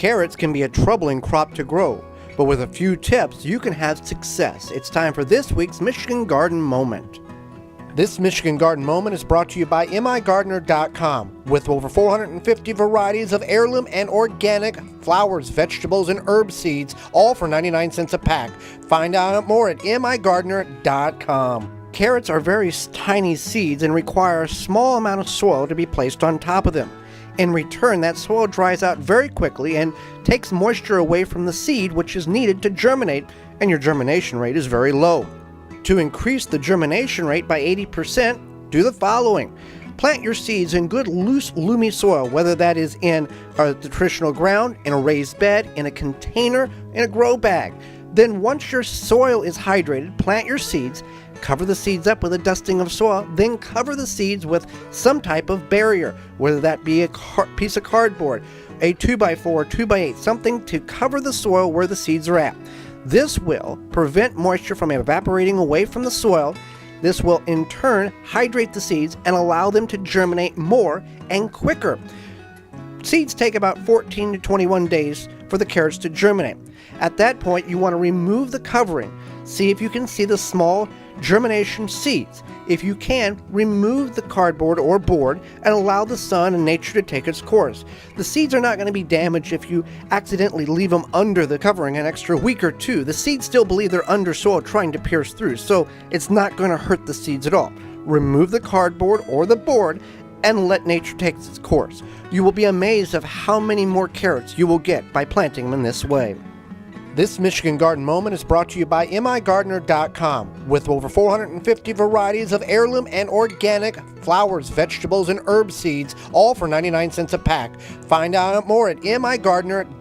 Carrots can be a troubling crop to grow, but with a few tips, you can have success. It's time for this week's Michigan Garden Moment. This Michigan Garden Moment is brought to you by migardener.com. With over 450 varieties of heirloom and organic flowers, vegetables, and herb seeds, all for 99 cents a pack. Find out more at migardener.com. Carrots are very tiny seeds and require a small amount of soil to be placed on top of them. In return, that soil dries out very quickly and takes moisture away from the seed, which is needed to germinate, and your germination rate is very low. To increase the germination rate by 80%, do the following. Plant your seeds in good, loose, loomy soil, whether that is in the traditional ground, in a raised bed, in a container, in a grow bag. Then once your soil is hydrated, plant your seeds, cover the seeds up with a dusting of soil, then cover the seeds with some type of barrier, whether that be a piece of cardboard, a 2x4, 2x8, something to cover the soil where the seeds are at. This will prevent moisture from evaporating away from the soil. This will in turn hydrate the seeds and allow them to germinate more and quicker. Seeds take about 14 to 21 days for the carrots to germinate. At that point, you want to remove the covering. See if you can see the small germination seeds. If you can, remove the cardboard or board and allow the sun and nature to take its course. The seeds are not going to be damaged if you accidentally leave them under the covering an extra week or two. The seeds still believe they're under soil trying to pierce through, so it's not going to hurt the seeds at all. Remove the cardboard or the board and let nature take its course. You will be amazed of how many more carrots you will get by planting them in this way. This Michigan Garden Moment is brought to you by migardener.com. With over 450 varieties of heirloom and organic flowers, vegetables, and herb seeds, all for 99 cents a pack. Find out more at migardener.com.